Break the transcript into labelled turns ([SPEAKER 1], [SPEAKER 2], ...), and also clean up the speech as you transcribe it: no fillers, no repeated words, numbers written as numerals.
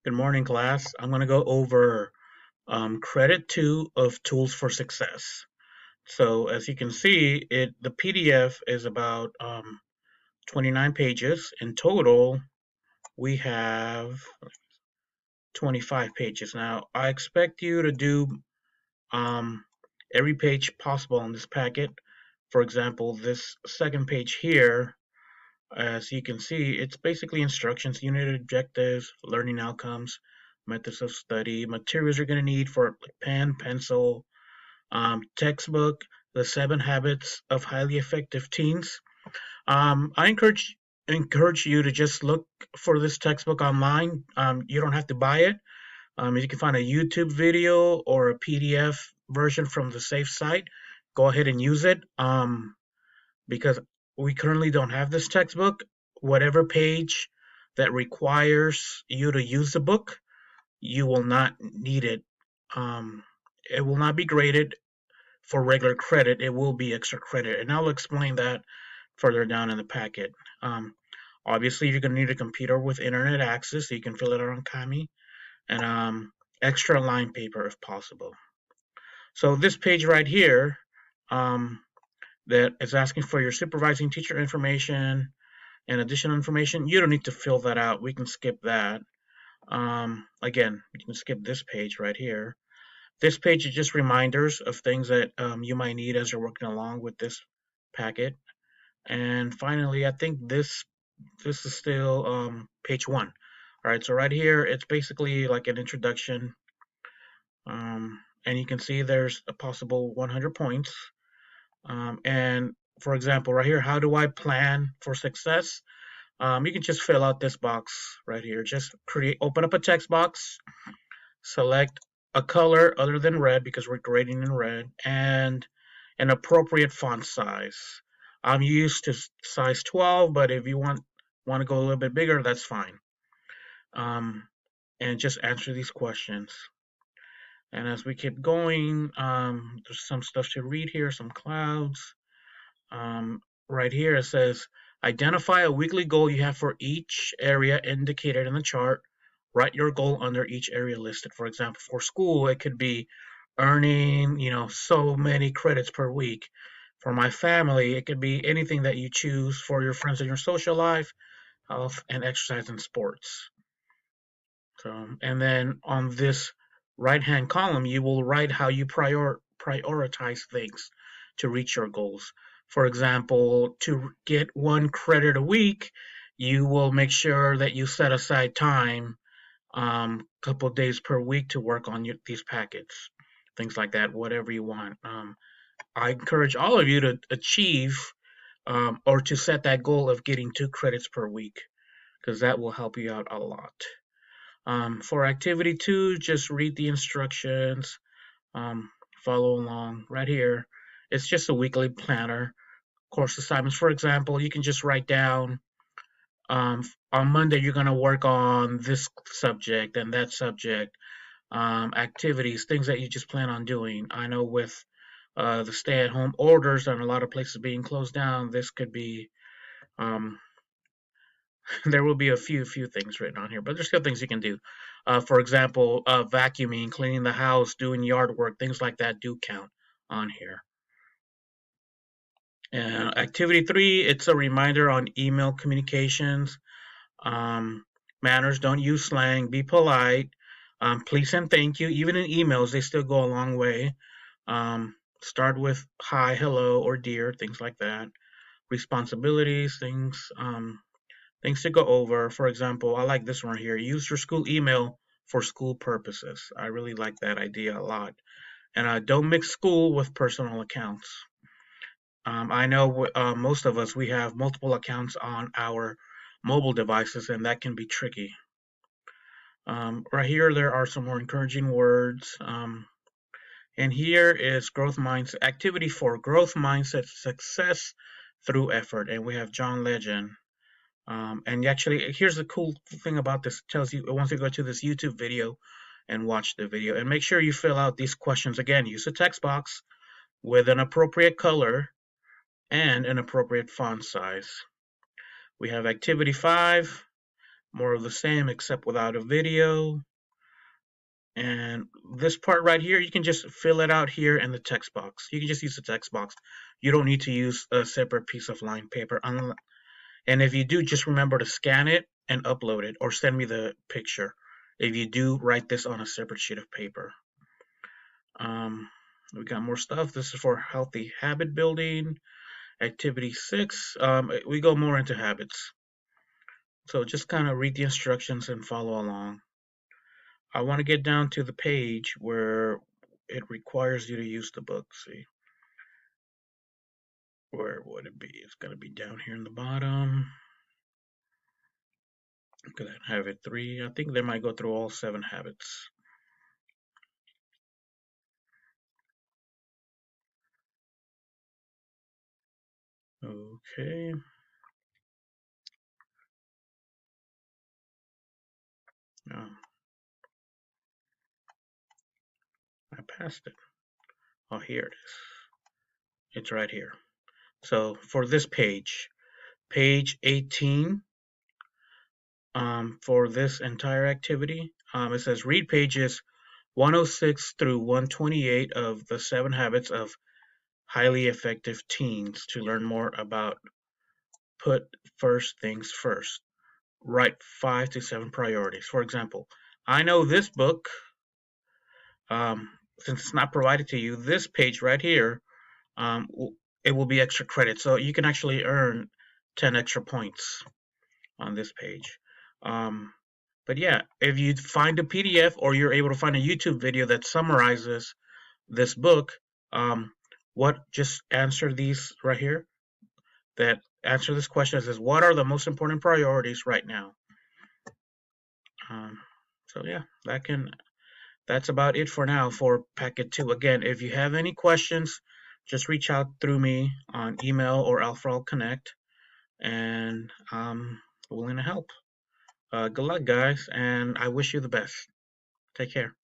[SPEAKER 1] Good morning, class. I'm going to go over credit 2 of Tools for Success. So as you can see, the PDF is about 29 pages. In total, we have 25 pages. Now, I expect you to do um, every page possible in this packet. For example, this second page here, as you can see, it's basically instructions, unit objectives, learning outcomes, methods of study, materials you're going to need for pen, pencil, textbook, the 7 Habits of Highly Effective Teens. I encourage you to just look for this textbook online. You don't have to buy it. You can find a YouTube video or a PDF version from the safe site. Go ahead and use it. Because we currently don't have this textbook. Whatever page that requires you to use the book, you will not need it. It will not be graded for regular credit. It will be extra credit, and I'll explain that further down in the packet. Obviously, you're going to need a computer with internet access so you can fill it out on Kami, and extra line paper if possible. So this page right here, that is asking for your supervising teacher information and additional information. You don't need to fill that out. We can skip that. Again, you can skip this page right here. This page is just reminders of things that you might need as you're working along with this packet. And finally, I think this is still page 1. All right, so right here, it's basically like an introduction. And you can see there's a possible 100 points. And for example, right here, how do I plan for success? You can just fill out this box right here. Just open up a text box, select a color other than red because we're grading in red, and an appropriate font size. I'm used to size 12, but if you want to go a little bit bigger, that's fine. And just answer these questions. And as we keep going, there's some stuff to read here, some clouds. Right here it says, identify a weekly goal you have for each area indicated in the chart. Write your goal under each area listed. For example, for school, it could be earning, so many credits per week. For my family, it could be anything that you choose. For your friends in your social life, health, and exercise and sports. So, and then on this right-hand column, you will write how you prioritize things to reach your goals. For example, to get 1 credit a week, you will make sure that you set aside time, couple of days per week to work on these packets, things like that, whatever you want. I encourage all of you to achieve or to set that goal of getting 2 credits per week because that will help you out a lot. For activity 2, just read the instructions, follow along right here. It's just a weekly planner. Course assignments, for example, you can just write down on Monday you're going to work on this subject and that subject, activities, things that you just plan on doing. I know with the stay-at-home orders and a lot of places being closed down, this could be there will be a few things written on here, but there's still things you can do. For example, vacuuming, cleaning the house, doing yard work, things like that do count on here. And activity 3, it's a reminder on email communications. Manners, don't use slang, be polite. Please and thank you. Even in emails, they still go a long way. Start with hi, hello, or dear, things like that. Responsibilities, things to go over. For example, I like this one here. Use your school email for school purposes. I really like that idea a lot. And don't mix school with personal accounts. I know most of us, we have multiple accounts on our mobile devices, and that can be tricky. Right here, there are some more encouraging words. And here is growth mindset, activity 4, growth mindset success through effort. And we have John Legend. And actually, here's the cool thing about this. It tells you, it wants you to go to this YouTube video and watch the video. And make sure you fill out these questions. Again, use a text box with an appropriate color and an appropriate font size. We have activity 5, more of the same except without a video. And this part right here, you can just fill it out here in the text box. You can just use the text box. You don't need to use a separate piece of lined paper. And if you do, just remember to scan it and upload it, or send me the picture if you do write this on a separate sheet of paper. We got more stuff. This is for healthy habit building. Activity 6, we go more into habits. So just kind of read the instructions and follow along. I want to get down to the page where it requires you to use the book. See, where would it be? It's going to be down here in the bottom. Look at that, habit 3. I think they might go through all 7 habits. Okay. Oh, I passed it. Oh, here it is. It's right here. So for this page, page 18, for this entire activity, it says read pages 106 through 128 of the 7 habits of highly effective teens to learn more about put first things first. Write 5 to 7 priorities. For example, I know this book, since it's not provided to you, this page right here, um, it will be extra credit. So you can actually earn 10 extra points on this page. Um, but yeah, if you find a PDF or you're able to find a YouTube video that summarizes this book, just answer these right here. That answer this question is what are the most important priorities right now? Um, so yeah, that's about it for now for packet 2. Again, if you have any questions, just reach out through me on email or Alpha Connect, and I'm willing to help. Good luck, guys, and I wish you the best. Take care.